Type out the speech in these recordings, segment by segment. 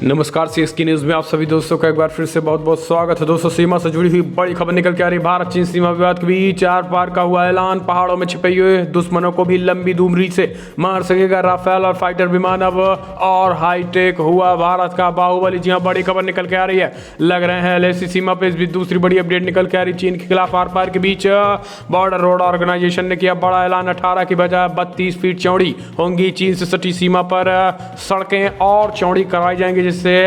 नमस्कार CSK news में आप सभी दोस्तों का एक बार फिर से बहुत बहुत स्वागत है। दोस्तों, सीमा से जुड़ी हुई बड़ी खबर निकल के आ रही। भारत चीन सीमा विवाद के बीच आर पार का हुआ ऐलान। पहाड़ों में छिपे हुए दुश्मनों को भी लंबी दूरी से मार सकेगा राफेल और फाइटर विमान। अब और हाईटेक हुआ भारत का बाहुबली। जी हाँ, बड़ी खबर निकल के आ रही है। लग रहे हैं एलएसी सीमा पे इस बीच दूसरी बड़ी अपडेट निकल के आ रही। चीन के खिलाफ आर पार के बीच बॉर्डर रोड ऑर्गेनाइजेशन ने किया बड़ा ऐलान। 18 की बजाय 32 फीट चौड़ी होंगी चीन से सटी सीमा पर सड़कें और चौड़ी कराई जाएंगी, जिससे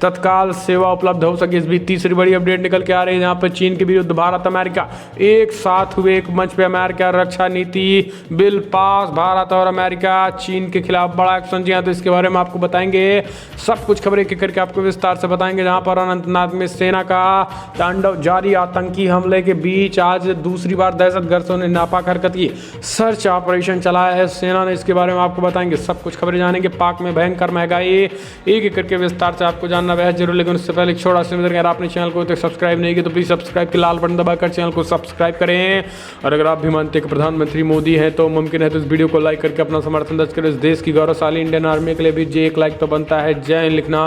तत्काल सेवा उपलब्ध हो सके। इस बीच तीसरी बड़ी अपडेट निकल के आ रही है, जहां पर चीन के विरुद्ध भारत अमेरिका एक साथ हुए एक मंच पे अमेरिका रक्षा नीति बिल पास। भारत और अमेरिका चीन के खिलाफ बड़ा एक्शन। जी हाँ, तो इसके बारे में आपको बताएंगे सब कुछ खबरें एक करके आपको विस्तार से बताएंगे। जहां पर अनंतनाग में सेना का तांडव जारी। आतंकी हमले के बीच आज दूसरी बार दहशतगर्दों ने नापाक हरकत की। सर्च ऑपरेशन चलाया है सेना ने। इसके बारे में आपको बताएंगे सब कुछ खबरें जानेंगे। पाक में भयंकर महंगाई एक करके विस्तार से आपको जानना बेहद जरूर। लेकिन उससे पहले छोटा सा अगर आपने चैनल को तक सब्सक्राइब नहीं किया तो प्लीज सब्सक्राइब के लाल बटन दबाकर चैनल को सब्सक्राइब करें। और अगर आप भी मानते हैं कि प्रधानमंत्री मोदी हैं तो मुमकिन है तो इस वीडियो को लाइक करके अपना समर्थन दर्ज करें। इस देश की गौरवशाली इंडियन आर्मी के लिए भी एक लाइक तो बनता है। जय लिखना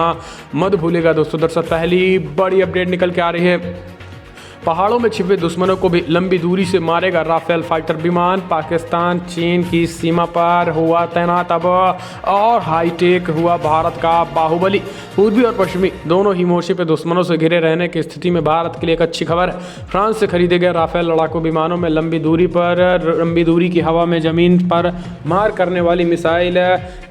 मत भूलिएगा दोस्तों। दरअसल पहली बड़ी अपडेट निकल के आ रही है। पहाड़ों में छिपे दुश्मनों को भी लंबी दूरी से मारेगा राफेल फाइटर विमान। पाकिस्तान चीन की सीमा पर हुआ तैनात। अब और हाईटेक हुआ भारत का बाहुबली। पूर्वी और पश्चिमी दोनों ही मोर्चे पे दुश्मनों से घिरे रहने की स्थिति में भारत के लिए एक अच्छी खबर है। फ्रांस से खरीदे गए राफेल लड़ाकू विमानों में लंबी दूरी की हवा में जमीन पर मार करने वाली मिसाइल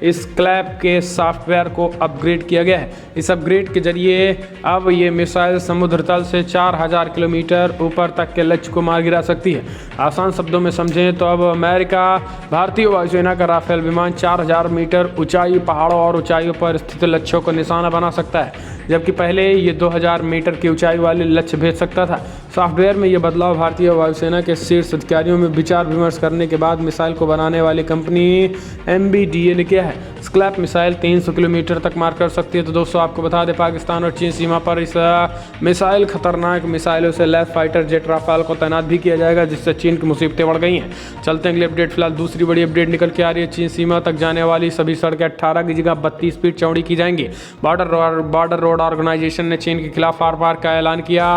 स्कैल्प के सॉफ्टवेयर को अपग्रेड किया गया है। इस अपग्रेड के जरिए अब ये मिसाइल समुद्र तल से 4000 किलोमीटर ऊपर तक के लक्ष्य को मार गिरा सकती है। आसान शब्दों में समझें तो अब अमेरिका भारतीय वायुसेना का राफेल विमान 4000 मीटर ऊंचाई पहाड़ों और ऊंचाइयों पर स्थित लक्ष्यों को निशाना बना सकता है, जबकि पहले ये 2000 मीटर की ऊंचाई वाले लक्ष्य भेज सकता था। सॉफ्टवेयर में यह बदलाव भारतीय वायुसेना के शीर्ष अधिकारियों में विचार विमर्श करने के बाद मिसाइल को बनाने वाली कंपनी MBDA ने किया है। स्कैल्प मिसाइल 300 किलोमीटर तक मार कर सकती है। तो दोस्तों आपको बता दें, पाकिस्तान और चीन सीमा पर इस मिसाइल खतरनाक मिसाइलों से लैस फाइटर जेट राफेल को तैनात भी किया जाएगा, जिससे चीन की मुसीबतें बढ़ गई हैं। चलते हैं अगली अपडेट। फिलहाल दूसरी बड़ी अपडेट निकल के आ रही है। चीन सीमा तक जाने वाली सभी सड़कें 18 की जगह 32 फीट चौड़ी की जाएंगी। बॉर्डर रोड ऑर्गेनाइजेशन ने चीन के खिलाफ आर पार का ऐलान किया।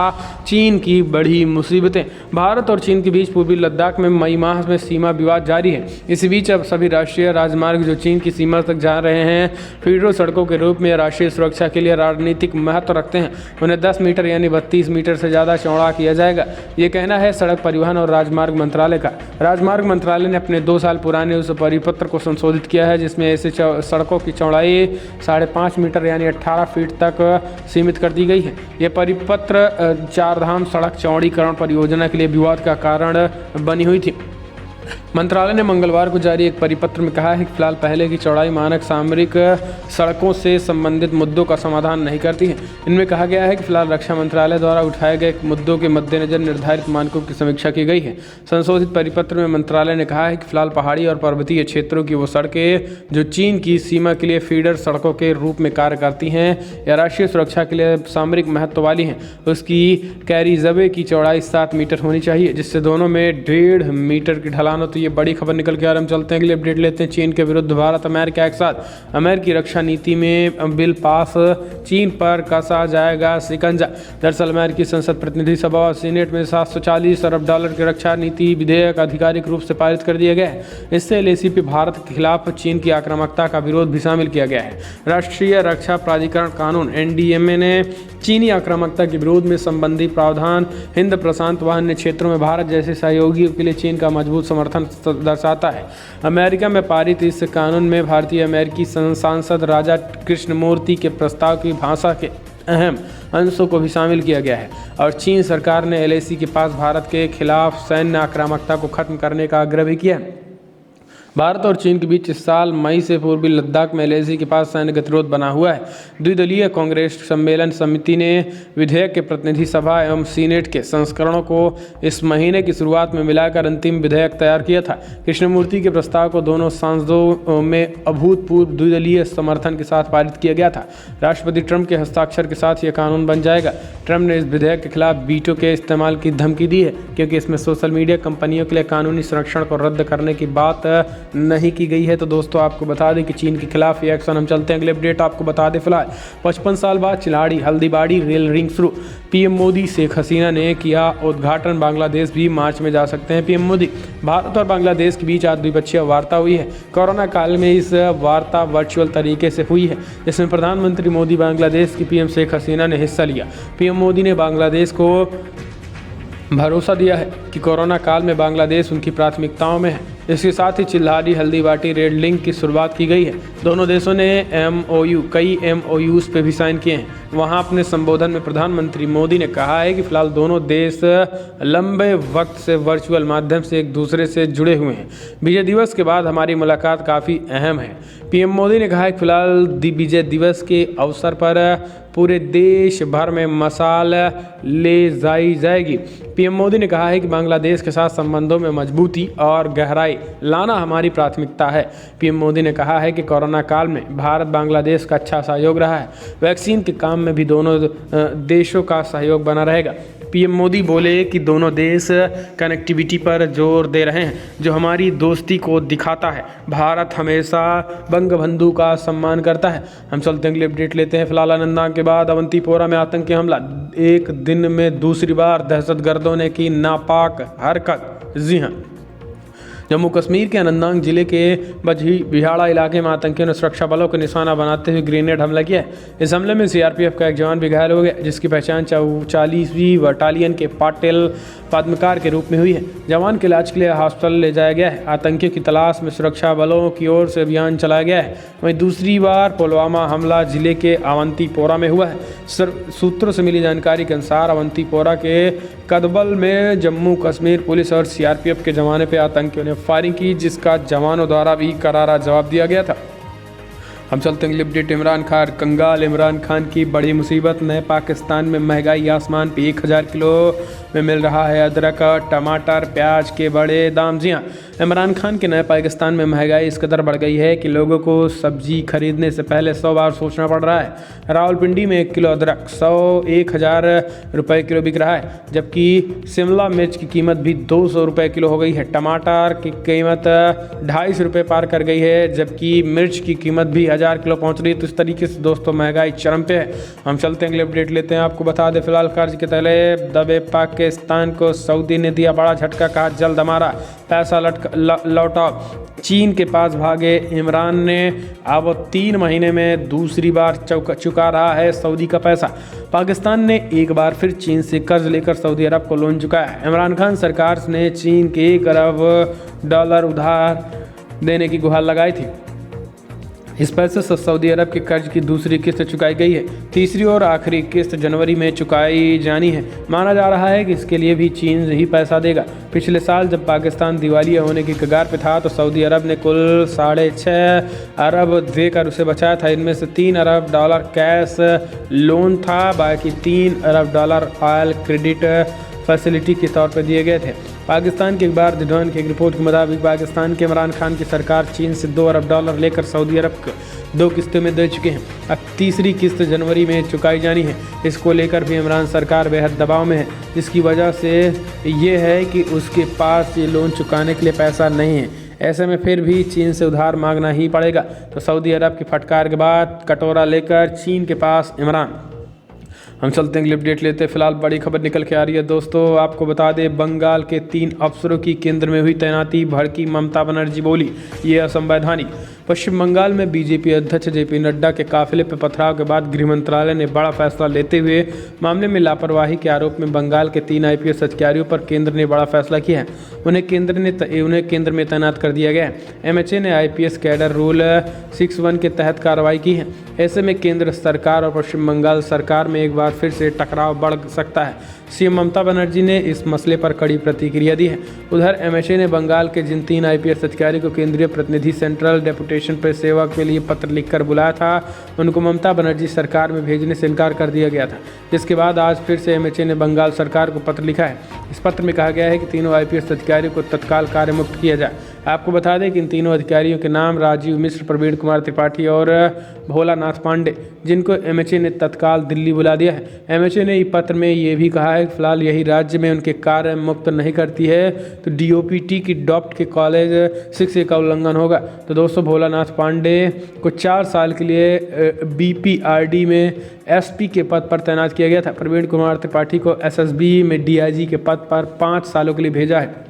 चीन की बड़ी मुसीबतें। भारत और चीन के बीच पूर्वी लद्दाख में मई माह में सीमा विवाद जारी है। इस बीच अब सभी राष्ट्रीय राजमार्ग जो चीन की सीमा तक जा रहे हैं फीडर सड़कों के रूप में राष्ट्रीय सुरक्षा के लिए राजनीतिक महत्व रखते हैं। उन्हें 10 मीटर यानी 32 मीटर से ज़्यादा चौड़ा किया जाएगा, ये कहना है सड़क परिवहन और राजमार्ग मंत्रालय का। राजमार्ग मंत्रालय ने अपने 2 साल पुराने उस परिपत्र को संशोधित किया है, जिसमें ऐसे सड़कों की चौड़ाई 5.5 मीटर यानी 18 फीट तक सीमित कर दी गई है। ये परिपत्र चारधाम सड़क चौड़ीकरण परियोजना के लिए विवाद का कारण बनी हुई थी। मंत्रालय ने मंगलवार को जारी एक परिपत्र में कहा है कि फिलहाल पहले की चौड़ाई मानक सामरिक सड़कों से संबंधित मुद्दों का समाधान नहीं करती है। इनमें कहा गया है कि फिलहाल रक्षा मंत्रालय द्वारा उठाए गए मुद्दों के मद्देनजर निर्धारित मानकों की समीक्षा की गई है। संशोधित परिपत्र में मंत्रालय ने कहा है कि फिलहाल पहाड़ी और पर्वतीय क्षेत्रों की वो सड़कें जो चीन की सीमा के लिए फीडर सड़कों के रूप में कार्य करती हैं या राष्ट्रीय सुरक्षा के लिए सामरिक महत्व वाली हैं, उसकी कैरिजवे की चौड़ाई 7 मीटर होनी चाहिए, जिससे दोनों में 1.5 मीटर की ढलान हो। तो ये बड़ी खबर निकल के आ रही है। हम चलते हैं अगले अपडेट लेते हैं। चीन के विरुद्ध भारत अमेरिका एक साथ। अमेरिकी रक्षा नीति में बिल पास। चीन पर कसा जाएगा शिकंजा। दरअसल अमेरिकी संसद प्रतिनिधि सभा और सीनेट में $740 अरब की रक्षा नीति विधेयक आधिकारिक रूप से पारित कर दिया गया है। इससे LAC पे भारत के खिलाफ चीन की आक्रामकता का विरोध भी शामिल किया गया है। राष्ट्रीय रक्षा प्राधिकरण कानून NDMA ने चीनी आक्रामकता के विरोध में संबंधी प्रावधान हिंद प्रशांत वाहिनी क्षेत्रों में भारत जैसे सहयोगियों के लिए चीन का मजबूत समर्थन दर्शाता है। अमेरिका में पारित इस कानून में भारतीय अमेरिकी सांसद राजा कृष्णमूर्ति के प्रस्ताव की भाषा के अहम अंशों को भी शामिल किया गया है। और चीन सरकार ने LAC के पास भारत के खिलाफ सैन्य आक्रामकता को खत्म करने का आग्रह भी किया है। भारत और चीन के बीच इस साल मई से पूर्वी लद्दाख में LAC के पास सैन्य गतिरोध बना हुआ है। द्विदलीय कांग्रेस सम्मेलन समिति ने विधेयक के प्रतिनिधि सभा एवं सीनेट के संस्करणों को इस महीने की शुरुआत में मिलाकर अंतिम विधेयक तैयार किया था। कृष्णमूर्ति के प्रस्ताव को दोनों सांसदों में अभूतपूर्व द्विदलीय समर्थन के साथ पारित किया गया था। राष्ट्रपति ट्रंप के हस्ताक्षर के साथ यह कानून बन जाएगा। ट्रंप ने इस विधेयक के खिलाफ वीटो के इस्तेमाल की धमकी दी है, क्योंकि इसमें सोशल मीडिया कंपनियों के लिए कानूनी संरक्षण को रद्द करने की बात नहीं की गई है। तो दोस्तों आपको बता दें कि चीन के खिलाफ ये एक्शन। हम चलते हैं अगले अपडेट आपको बता दें। फिलहाल 55 साल बाद चिलाड़ी हल्दीबाड़ी रेल रिंग शुरू। पीएम मोदी शेख हसीना ने किया उद्घाटन। बांग्लादेश भी मार्च में जा सकते हैं पीएम मोदी। भारत और बांग्लादेश के बीच आज द्विपक्षीय वार्ता हुई है। कोरोना काल में इस वार्ता वर्चुअल तरीके से हुई है, जिसमें प्रधानमंत्री मोदी, बांग्लादेश की पीएम शेख हसीना ने हिस्सा लिया। पीएम मोदी ने बांग्लादेश को भरोसा दिया है कि कोरोना काल में बांग्लादेश उनकी प्राथमिकताओं में है। इसके साथ ही चिल्हारी हल्दीबाटी रेल लिंक की शुरुआत की गई है। दोनों देशों ने कई MOUs पे भी साइन किए हैं। वहां अपने संबोधन में प्रधानमंत्री मोदी ने कहा है कि फिलहाल दोनों देश लंबे वक्त से वर्चुअल माध्यम से एक दूसरे से जुड़े हुए हैं। विजय दिवस के बाद हमारी मुलाकात काफ़ी अहम है। पीएम मोदी ने कहा है कि फिलहाल विजय दिवस के अवसर पर पूरे देश भर में मशाल ले जाई जाएगी। पीएम मोदी ने कहा है कि बांग्लादेश के साथ संबंधों में मजबूती और गहराई लाना हमारी प्राथमिकता है। पीएम मोदी ने कहा है कि कोरोना काल में भारत बांग्लादेश का अच्छा सहयोग रहा है। वैक्सीन के काम में भी दोनों देशों का सहयोग बना रहेगा। पीएम मोदी बोले कि दोनों देश कनेक्टिविटी पर जोर दे रहे हैं, जो हमारी दोस्ती को दिखाता है। भारत हमेशा बंगबंधु का सम्मान करता है। हम चलते हैं अगले अपडेट लेते हैं। फिलहाल अनंतनाग के बाद अवंतीपोरा में आतंकी हमला। एक दिन में दूसरी बार दहशतगर्दों ने की नापाक हरकत। जी हाँ, जम्मू कश्मीर के अनंतनाग जिले के बिहाड़ा इलाके में आतंकियों ने सुरक्षा बलों को निशाना बनाते हुए ग्रेनेड हमला किया। इस हमले में CRPF का एक जवान भी घायल हो गया, जिसकी पहचान 40वीं बटालियन के पाटिल पद्मकार के रूप में हुई है। जवान के इलाज के लिए अस्पताल ले जाया गया है। आतंकियों की तलाश में सुरक्षा बलों की ओर से अभियान चलाया गया है। वहीं दूसरी बार पुलवामा हमला जिले के अवंतीपोरा में हुआ है। सूत्रों से मिली जानकारी के अनुसार अवंतीपोरा के कदबल में जम्मू कश्मीर पुलिस और CRPF के जवानों पर आतंकियों ने फायरिंग की, जिसका जवानों द्वारा भी करारा जवाब दिया गया था। हम चलते हैं अपडेट। इमरान खान कंगाल। इमरान खान की बड़ी मुसीबत। नए पाकिस्तान में महंगाई आसमान पे। 1000 किलो में मिल रहा है अदरक, टमाटर, प्याज के बड़े दाम। जी हाँ, इमरान खान के नए पाकिस्तान में महंगाई इस कदर बढ़ गई है कि लोगों को सब्जी खरीदने से पहले 100 बार सोचना पड़ रहा है। रावलपिंडी में 1 किलो अदरक 1000 रुपये किलो बिक रहा है, जबकि शिमला मिर्च की कीमत भी 200 रुपये किलो हो गई है। टमाटर की कीमत 250 रुपये पार कर गई है, जबकि मिर्च की कीमत भी 1000 किलो पहुंच रही है। तो इस तरीके से दोस्तों महंगाई चरम पे है। हम चलते हैं अगले अपडेट लेते हैं। आपको बता दें फिलहाल कर्ज के तले दबे पाकिस्तान को सऊदी ने दिया बड़ा झटका। कहा जल्द हमारा पैसा लौटाओ। चीन के पास भागे इमरान ने अब 3 महीने में दूसरी बार चुका रहा है सऊदी का पैसा। पाकिस्तान ने एक बार फिर चीन से कर्ज लेकर सऊदी अरब को लोन चुकाया है। इमरान खान सरकार ने चीन के $1 अरब उधार देने की गुहार लगाई थी। इस पैसे से सऊदी अरब के कर्ज की दूसरी किस्त चुकाई गई है। तीसरी और आखिरी किस्त जनवरी में चुकाई जानी है। माना जा रहा है कि इसके लिए भी चीन ही पैसा देगा। पिछले साल जब पाकिस्तान दिवालिया होने की कगार पे था, तो सऊदी अरब ने कुल 6.5 अरब देकर उसे बचाया था। इनमें से $3 अरब कैश लोन था, बाकी $3 अरब ऑयल क्रेडिट फैसिलिटी के तौर पर दिए गए थे। पाकिस्तान के अखबार द डॉन की एक रिपोर्ट के मुताबिक पाकिस्तान के इमरान खान की सरकार चीन से $2 अरब लेकर सऊदी अरब को 2 किस्तों में दे चुके हैं। अब तीसरी किस्त जनवरी में चुकाई जानी है। इसको लेकर भी इमरान सरकार बेहद दबाव में है, जिसकी वजह से ये है कि उसके पास ये लोन चुकाने के लिए पैसा नहीं है। ऐसे में फिर भी चीन से उधार मांगना ही पड़ेगा। तो सऊदी अरब की फटकार के बाद कटोरा लेकर चीन के पास इमरान। हम चलते हैं अगले अपडेट लेते हैं। फिलहाल बड़ी खबर निकल के आ रही है दोस्तों। आपको बता दें बंगाल के 3 अफसरों की केंद्र में हुई तैनाती। भड़की ममता बनर्जी बोली ये असंवैधानिक। पश्चिम बंगाल में बीजेपी अध्यक्ष JP नड्डा के काफिले पर पथराव के बाद गृह मंत्रालय ने बड़ा फैसला लेते हुए मामले में लापरवाही के आरोप में बंगाल के 3 IPS अधिकारियों पर केंद्र ने बड़ा फैसला किया है। उन्हें केंद्र में तैनात कर दिया गया है। MHA ने IPS कैडर रूल 61 के तहत कार्रवाई की है। ऐसे में केंद्र सरकार और पश्चिम बंगाल सरकार में एक बार फिर से टकराव बढ़ सकता है। CM ममता बनर्जी ने इस मसले पर कड़ी प्रतिक्रिया दी है। उधर MHA ने बंगाल के जिन 3 IPS अधिकारी को केंद्रीय प्रतिनिधि सेंट्रल डेपुटेशन पर सेवा के लिए पत्र लिखकर बुलाया था, उनको ममता बनर्जी सरकार में भेजने से इनकार कर दिया गया था, जिसके बाद आज फिर से MHA ने बंगाल सरकार को पत्र लिखा है। इस पत्र में कहा गया है कि तीनों IPS अधिकारियों को तत्काल कार्य मुक्त किया जाए। आपको बता दें कि इन तीनों अधिकारियों के नाम राजीव मिश्र, प्रवीण कुमार त्रिपाठी और भोलानाथ पांडे, जिनको एमएचए ने तत्काल दिल्ली बुला दिया है। एमएचए ने पत्र में ये भी कहा है कि फिलहाल यही राज्य में उनके कार्य मुक्त नहीं करती है तो डीओपीटी की डॉप्ट के कॉलेज 6A का उल्लंघन होगा। तो दोस्तों भोलानाथ पांडे को 4 साल के लिए बीपीआरडी में एसपी के पद पर तैनात किया गया था। प्रवीण कुमार त्रिपाठी को एसएसबी में डीआईजी के पद पर 5 सालों के लिए भेजा है।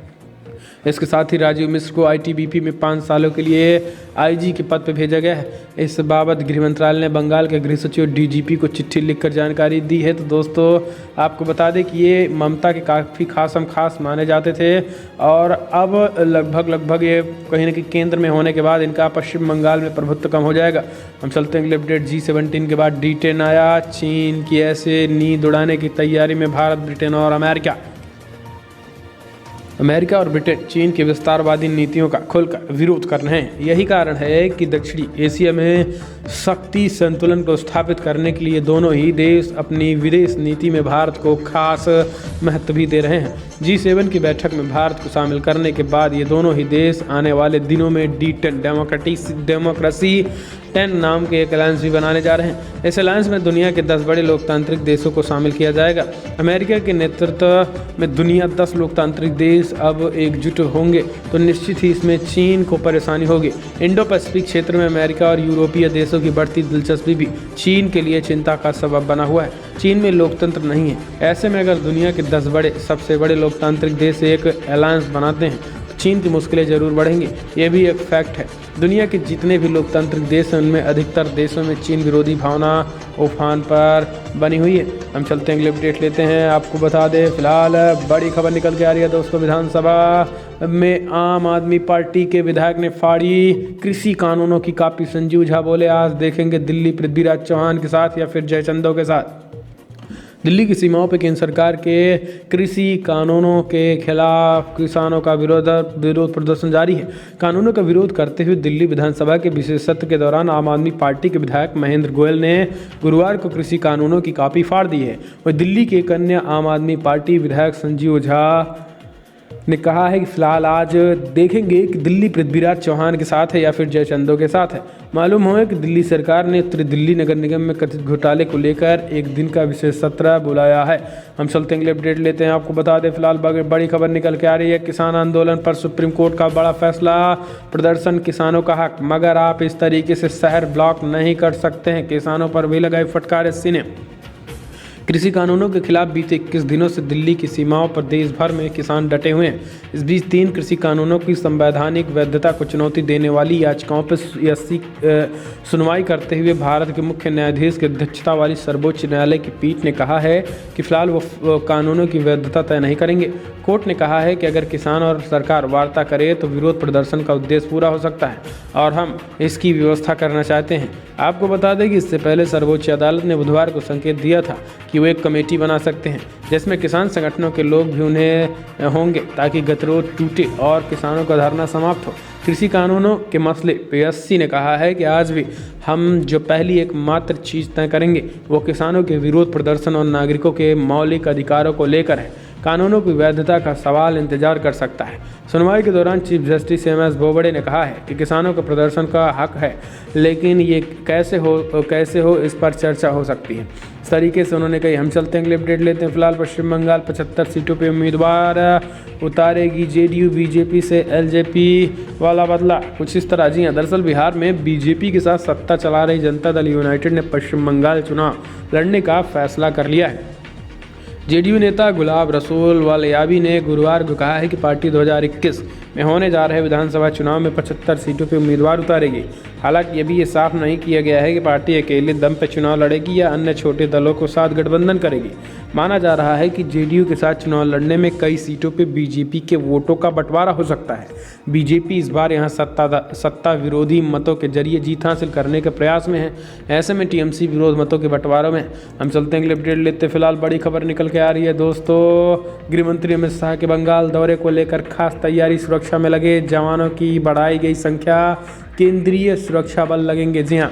इसके साथ ही राजीव मिश्र को आईटीबीपी में 5 सालों के लिए आईजी के पद पर भेजा गया है। इस बाबत गृह मंत्रालय ने बंगाल के गृह सचिव डीजीपी को चिट्ठी लिखकर जानकारी दी है। तो दोस्तों आपको बता दें कि ये ममता के काफ़ी खास माने जाते थे और अब लगभग ये कहीं ना कहीं केंद्र में होने के बाद इनका पश्चिम बंगाल में प्रभुत्व कम हो जाएगा। हम चलते हैं अगले अपडेट। G17 के बाद D10 आया। चीन की ऐसे नींद उड़ाने की तैयारी में भारत, ब्रिटेन और अमेरिका और ब्रिटेन चीन की विस्तारवादी नीतियों का खुलकर विरोध कर रहे हैं। यही कारण है कि दक्षिणी एशिया में शक्ति संतुलन को स्थापित करने के लिए दोनों ही देश अपनी विदेश नीति में भारत को खास महत्व भी दे रहे हैं। G7 की बैठक में भारत को शामिल करने के बाद ये दोनों ही देश आने वाले दिनों में D10 डेमोक्रेसी 10 नाम के एक अलायंस भी बनाने जा रहे हैं। इस अलायंस में दुनिया के 10 बड़े लोकतांत्रिक देशों को शामिल किया जाएगा। अमेरिका के नेतृत्व में दुनिया 10 लोकतांत्रिक देश अब एकजुट होंगे तो निश्चित ही इसमें चीन को परेशानी होगी। इंडो पैसिफिक क्षेत्र में अमेरिका और यूरोपीय देशों की बढ़ती दिलचस्पी भी चीन के लिए चिंता का सबब बना हुआ है। चीन में लोकतंत्र नहीं है। ऐसे में अगर दुनिया के 10 सबसे बड़े लोकतांत्रिक देश एक अलायंस बनाते हैं तो चीन की मुश्किलें जरूर बढ़ेंगी। ये भी एक फैक्ट है। दुनिया के जितने भी लोकतांत्रिक देश हैं उनमें अधिकतर देशों में चीन विरोधी भावना उफान पर बनी हुई है। हम चलते हैं अगले अपडेट लेते हैं। आपको बता दें फिलहाल बड़ी खबर निकल के आ रही है दोस्तों। विधानसभा में आम आदमी पार्टी के विधायक ने फाड़ी कृषि कानूनों की कॉपी। संजीव झा बोले आज देखेंगे दिल्ली पृथ्वीराज चौहान के साथ या फिर जयचंदो के साथ। दिल्ली की सीमाओं पर केंद्र सरकार के कृषि कानूनों के खिलाफ किसानों का विरोध प्रदर्शन जारी है। कानूनों का विरोध करते हुए दिल्ली विधानसभा के विशेष सत्र के दौरान आम आदमी पार्टी के विधायक महेंद्र गोयल ने गुरुवार को कृषि कानूनों की कॉपी फाड़ दी है। वह दिल्ली के एक अन्य आम आदमी पार्टी विधायक संजीव झा ने कहा है कि फिलहाल आज देखेंगे कि दिल्ली पृथ्वीराज चौहान के साथ है या फिर जयचंदो के साथ है। मालूम हो कि दिल्ली सरकार ने उत्तरी दिल्ली नगर निगम में कथित घोटाले को लेकर एक दिन का विशेष सत्र बुलाया है। हम चलते हैं अपडेट लेते हैं। आपको बता दें फिलहाल बड़ी खबर निकल के आ रही है। किसान आंदोलन पर सुप्रीम कोर्ट का बड़ा फैसला। प्रदर्शन किसानों का हक, मगर आप इस तरीके से शहर ब्लॉक नहीं कर सकते हैं। किसानों पर भी लगाई फटकार एससी ने। कृषि कानूनों के खिलाफ बीते 21 दिनों से दिल्ली की सीमाओं पर देश भर में किसान डटे हुए हैं। इस बीच 3 कृषि कानूनों की संवैधानिक वैधता को चुनौती देने वाली याचिकाओं पर सुनवाई करते हुए भारत के मुख्य न्यायाधीश की अध्यक्षता वाली सर्वोच्च न्यायालय की पीठ ने कहा है कि फिलहाल वो कानूनों की वैधता तय नहीं करेंगे। कोर्ट ने कहा है कि अगर किसान और सरकार वार्ता करे तो विरोध प्रदर्शन का उद्देश्य पूरा हो सकता है और हम इसकी व्यवस्था करना चाहते हैं। आपको बता दें कि इससे पहले सर्वोच्च अदालत ने बुधवार को संकेत दिया था कि वो एक कमेटी बना सकते हैं जिसमें किसान संगठनों के लोग भी उन्हें होंगे ताकि गतिरोध टूटे और किसानों का धरना समाप्त हो। कृषि कानूनों के मसले पे एससी ने कहा है कि आज भी हम जो पहली एकमात्र चीज़ तय करेंगे वो किसानों के विरोध प्रदर्शन और नागरिकों के मौलिक अधिकारों को लेकर है। कानूनों की वैधता का सवाल इंतजार कर सकता है। सुनवाई के दौरान चीफ जस्टिस MS बोबड़े ने कहा है कि किसानों को प्रदर्शन का हक है, लेकिन ये कैसे हो इस पर चर्चा हो सकती है। इस तरीके से उन्होंने कही। हम चलते हैं अगले अपडेट लेते हैं। फिलहाल पश्चिम बंगाल 75 सीटों पे उम्मीदवार उतारेगी जेडीयू, बीजेपी से एलजेपी वाला बदला। कुछ इस तरह। जी हाँ, दरअसल बिहार में बीजेपी के साथ सत्ता चला रही जनता दल यूनाइटेड ने पश्चिम बंगाल चुनाव लड़ने का फैसला कर लिया है। जेडीयू नेता गुलाब रसूल वालियाबी ने गुरुवार को कहा है कि पार्टी 2021 में होने जा रहे विधानसभा चुनाव में 75 सीटों पर उम्मीदवार उतारेगी। हालांकि ये साफ नहीं किया गया है कि पार्टी अकेले दम पर चुनाव लड़ेगी या अन्य छोटे दलों के साथ गठबंधन करेगी। माना जा रहा है कि जेडीयू के साथ चुनाव लड़ने में कई सीटों पर बीजेपी के वोटों का बंटवारा हो सकता है। बीजेपी इस बार यहाँ सत्ता विरोधी मतों के जरिए जीत हासिल करने के प्रयास में है। ऐसे में टीएमसी विरोध मतों के बंटवारों में। हम चलते हैं अगले अपडेट लेते। फिलहाल बड़ी खबर निकल के आ रही है दोस्तों। गृहमंत्री अमित शाह के बंगाल दौरे को लेकर खास तैयारी। सुरक्षा में लगे जवानों की बढ़ाई गई संख्या। केंद्रीय सुरक्षा बल लगेंगे। जी हाँ,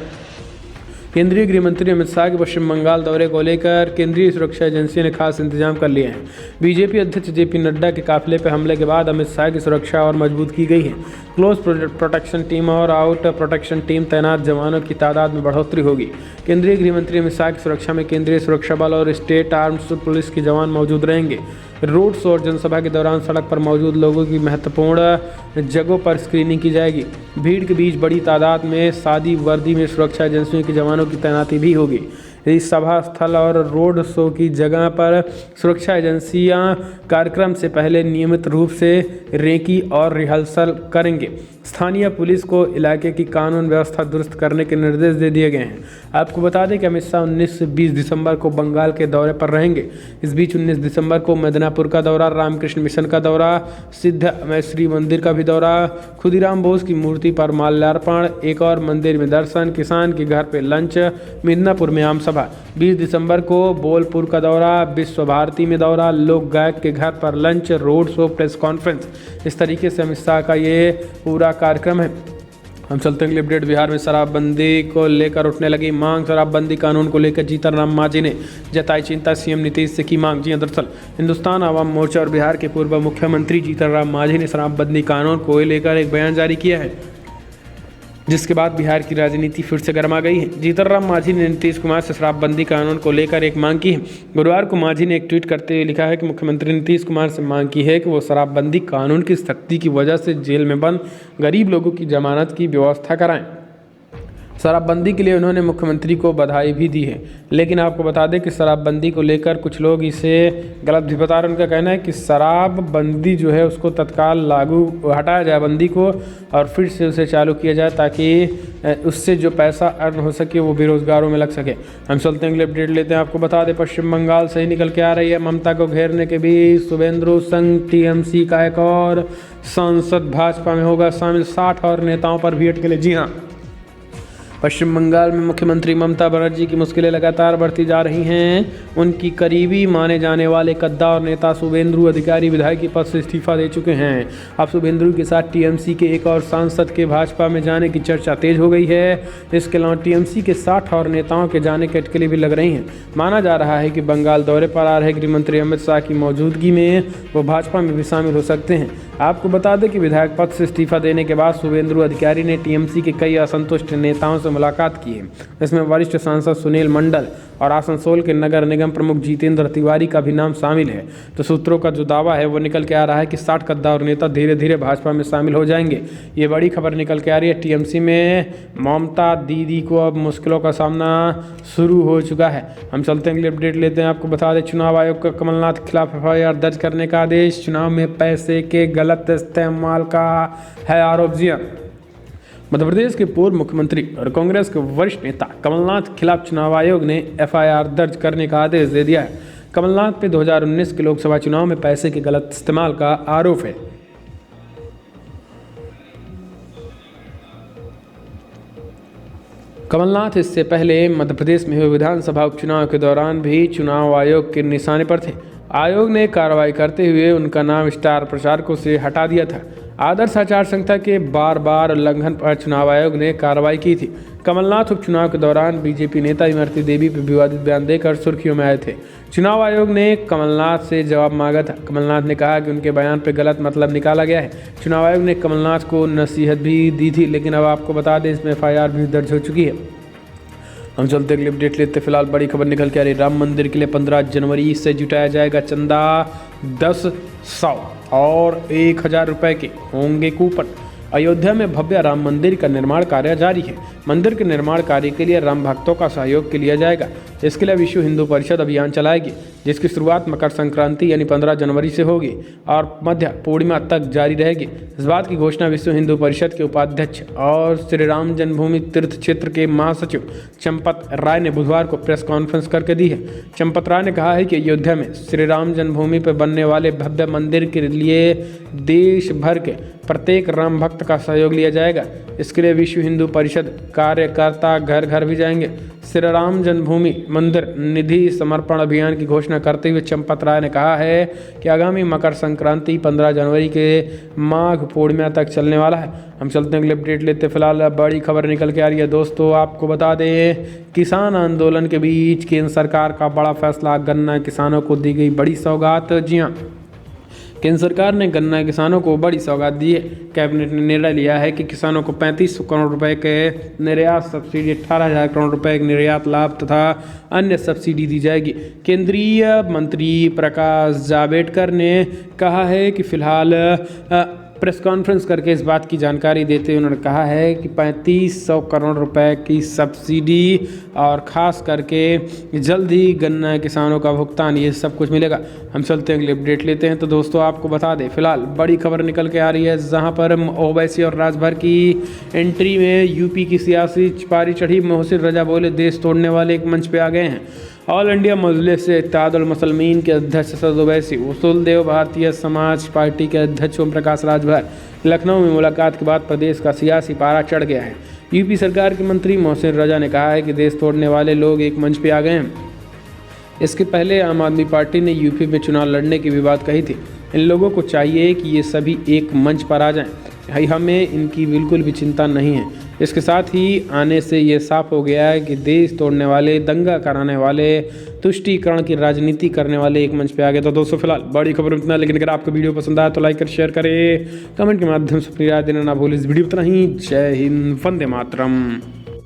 केंद्रीय गृह मंत्री अमित शाह के पश्चिम बंगाल दौरे को लेकर केंद्रीय सुरक्षा एजेंसी ने खास इंतजाम कर लिए हैं। बीजेपी अध्यक्ष जेपी नड्डा के काफिले पर हमले के बाद अमित शाह की सुरक्षा और मजबूत की गई है। क्लोज प्रोटेक्शन टीम और आउट प्रोटेक्शन टीम तैनात जवानों की तादाद में बढ़ोतरी होगी। केंद्रीय गृह मंत्री अमित शाह की सुरक्षा में केंद्रीय सुरक्षा बल और स्टेट आर्म्ड पुलिस के जवान मौजूद रहेंगे। रोड शो और जनसभा के दौरान सड़क पर मौजूद लोगों की महत्वपूर्ण जगहों पर स्क्रीनिंग की जाएगी। भीड़ के बीच बड़ी तादाद में सादी वर्दी में सुरक्षा एजेंसियों के जवानों की तैनाती भी होगी। इस सभा स्थल और रोड शो की जगह पर सुरक्षा एजेंसियां कार्यक्रम से पहले नियमित रूप से रेकी और रिहर्सल करेंगे। स्थानीय पुलिस को इलाके की कानून व्यवस्था दुरुस्त करने के निर्देश दे दिए गए हैं। आपको बता दें कि अमित शाह 19 से 20 दिसंबर को बंगाल के दौरे पर रहेंगे। इस बीच 19 दिसंबर को मिदनापुर का दौरा, रामकृष्ण मिशन का दौरा, सिद्धमेश्वरी मंदिर का भी दौरा, खुदीराम बोस की मूर्ति पर माल्यार्पण, एक और मंदिर में दर्शन, किसान के घर पे लंच, मिदनापुर में आम सभा। 20 दिसंबर को बोलपुर का दौरा, विश्व भारती में दौरा, लोक गायक के घर पर lunch, road show, press conference. इस तरीके से अमित शाह का ये पूरा कार्यक्रम है। हम चलते हैं अगली अपडेट। बिहार में शराबबंदी को लेकर उठने लगी मांग। शराबबंदी कानून को लेकर जीतन राम मांझी ने जताई चिंता, सीएम नीतीश से की मांग। जी दरअसल हिंदुस्तान आवाम मोर्चा और बिहार के पूर्व मुख्यमंत्री जीतन राम मांझी ने शराबबंदी कानून को लेकर एक बयान जारी किया है, जिसके बाद बिहार की राजनीति फिर से गर्मा गई है। जीतन राम मांझी ने नीतीश कुमार से शराबबंदी कानून को लेकर एक मांग की है। गुरुवार को मांझी ने एक ट्वीट करते हुए लिखा है कि मुख्यमंत्री नीतीश कुमार से मांग की है कि वो शराबबंदी कानून की सख्ती की वजह से जेल में बंद गरीब लोगों की जमानत की व्यवस्था कराएं। शराबबंदी के लिए उन्होंने मुख्यमंत्री को बधाई भी दी है, लेकिन आपको बता दें कि शराबबंदी को लेकर कुछ लोग इसे गलत भी बता रहे हैं। उनका कहना है कि शराबबंदी जो है उसको तत्काल लागू हटाया जाए बंदी को और फिर से उसे चालू किया जाए, ताकि उससे जो पैसा अर्न हो सके वो बेरोजगारों में लग सके। हम चलते हैं अगले अपडेट लेते हैं। आपको बता दें पश्चिम बंगाल से ही निकल के आ रही है। ममता को घेरने के बीच शुभेंदु संघ टीएमसी का एक और सांसद भाजपा में होगा शामिल। 60 और नेताओं पर भी अटकलें। जी हाँ, पश्चिम बंगाल में मुख्यमंत्री ममता बनर्जी की मुश्किलें लगातार बढ़ती जा रही हैं। उनकी करीबी माने जाने वाले कद्दावर नेता शुभेंदु अधिकारी विधायकी पद से इस्तीफा दे चुके हैं। अब शुभेंदु के साथ टीएमसी के एक और सांसद के भाजपा में जाने की चर्चा तेज हो गई है। इसके अलावा टीएमसी के 60 और नेताओं के जाने की अटकलें भी लग रही हैं। माना जा रहा है कि बंगाल दौरे पर आ रहे गृह मंत्री अमित शाह की मौजूदगी में वो भाजपा में भी शामिल हो सकते हैं। आपको बता दें कि विधायक पद से इस्तीफा देने के बाद शुभेंदु अधिकारी ने टीएमसी के कई असंतुष्ट नेताओं से मुलाकात की है। इसमें वरिष्ठ सांसद सुनील मंडल और आसनसोल के नगर निगम प्रमुख जितेंद्र तिवारी का भी नाम शामिल है। तो सूत्रों का जो दावा है वो निकल के आ रहा है कि 60 कद्दावर नेता धीरे धीरे भाजपा में शामिल हो जाएंगे। ये बड़ी खबर निकल के आ रही है। टीएमसी में ममता दीदी को अब मुश्किलों का सामना शुरू हो चुका है। हम चलते हैं अगली अपडेट लेते हैं। आपको बता दें चुनाव आयोग का कमलनाथ के खिलाफ एफआईआर दर्ज करने का आदेश। चुनाव में पैसे के गलत इस्तेमाल का है आरोप। जी मध्य प्रदेश के पूर्व मुख्यमंत्री और कांग्रेस के वरिष्ठ नेता कमलनाथ के खिलाफ चुनाव आयोग ने एफआईआर दर्ज करने का आदेश दे दिया है। कमलनाथ पे 2019 के लोकसभा चुनाव में पैसे के गलत इस्तेमाल का आरोप है। कमलनाथ इससे पहले मध्य प्रदेश में हुए विधानसभा उपचुनाव के दौरान भी चुनाव आयोग के निशाने पर थे। आयोग ने कार्रवाई करते हुए उनका नाम स्टार प्रचारकों से हटा दिया था। आदर्श आचार संहिता के बार उल्लंघन पर चुनाव आयोग ने कार्रवाई की थी। कमलनाथ उपचुनाव के दौरान बीजेपी नेता इमरती देवी पर विवादित बयान देकर सुर्खियों में आए थे। चुनाव आयोग ने कमलनाथ से जवाब मांगा था। कमलनाथ ने कहा कि उनके बयान पर गलत मतलब निकाला गया है। चुनाव आयोग ने कमलनाथ को नसीहत भी दी थी, लेकिन अब आपको बता दें इसमें एफआईआर भी दर्ज हो चुकी है। हम चलते अगले अपडेट लेते। फिलहाल बड़ी खबर निकल के आ रही। राम मंदिर के लिए 15 जनवरी से जुटाया जाएगा चंदा। 10, 100 और 1000 रुपये के होंगे कूपन। अयोध्या में भव्य राम मंदिर का निर्माण कार्य जारी है। मंदिर के निर्माण कार्य के लिए राम भक्तों का सहयोग के लिया जाएगा। इसके लिए विश्व हिंदू परिषद अभियान चलाएगी, जिसकी शुरुआत मकर संक्रांति यानी 15 जनवरी से होगी और मध्य पूर्णिमा तक जारी रहेगी। इस बात की घोषणा विश्व हिंदू परिषद के उपाध्यक्ष और श्री राम जन्मभूमि तीर्थ क्षेत्र के महासचिव चंपत राय ने बुधवार को प्रेस कॉन्फ्रेंस करके दी है। चंपत राय ने कहा है कि अयोध्या में श्री राम जन्मभूमि पर बनने वाले भव्य मंदिर के लिए देश भर के प्रत्येक राम भक्त का सहयोग लिया जाएगा। इसके लिए विश्व हिंदू परिषद कार्यकर्ता घर घर भी जाएंगे। श्री राम जन्मभूमि मंदिर निधि समर्पण अभियान की घोषणा करते हुए चंपत राय ने कहा है कि आगामी मकर संक्रांति 15 जनवरी के माघ पूर्णिमा तक चलने वाला है। हम चलते हैं अगले अपडेट लेते। फिलहाल बड़ी खबर निकल के आ रही है दोस्तों, आपको बता दें किसान आंदोलन के बीच केंद्र सरकार का बड़ा फैसला, गन्ना किसानों को दी गई बड़ी सौगात। जी हाँ, केंद्र सरकार ने गन्ना किसानों को बड़ी सौगात दी है। कैबिनेट ने निर्णय लिया है कि किसानों को 3500 करोड़ रुपए के निर्यात सब्सिडी, 18,000 करोड़ रुपए के निर्यात लाभ तथा अन्य सब्सिडी दी जाएगी। केंद्रीय मंत्री प्रकाश जावड़ेकर ने कहा है कि फिलहाल प्रेस कॉन्फ्रेंस करके इस बात की जानकारी देते हुए उन्होंने कहा है कि 3500 करोड़ रुपए की सब्सिडी और ख़ास करके जल्द ही गन्ना किसानों का भुगतान, ये सब कुछ मिलेगा। हम चलते हैं अगले अपडेट लेते हैं। तो दोस्तों आपको बता दें फिलहाल बड़ी खबर निकल के आ रही है, जहां पर ओवैसी और राजभर की एंट्री में यूपी की सियासी पारी चढ़ी। मोहसिन रजा बोले देश तोड़ने वाले एक मंच पे आ गए हैं। ऑल इंडिया मजलिस इत्तेहादुल मुस्लिमीन के अध्यक्ष असद ओवैसी, उसूल देव भारतीय समाज पार्टी के अध्यक्ष ओम प्रकाश राजभर लखनऊ में मुलाकात के बाद प्रदेश का सियासी पारा चढ़ गया है। यूपी सरकार के मंत्री मोहसिन रजा ने कहा है कि देश तोड़ने वाले लोग एक मंच पे आ गए हैं। इसके पहले आम आदमी पार्टी ने यूपी में चुनाव लड़ने की भी बात कही थी। इन लोगों को चाहिए कि ये सभी एक मंच पर आ जाएं। हमें इनकी बिल्कुल भी चिंता नहीं है। इसके साथ ही आने से ये साफ हो गया है कि देश तोड़ने वाले, दंगा कराने वाले, तुष्टीकरण की राजनीति करने वाले एक मंच पे आ गए। तो दोस्तों फिलहाल बड़ी खबर इतना, लेकिन अगर आपको वीडियो पसंद आया तो लाइक कर शेयर करें, कमेंट के माध्यम से अपनी राय देना ना भूलें। इस वीडियो इतना ही। जय हिंद, वंदे मातरम।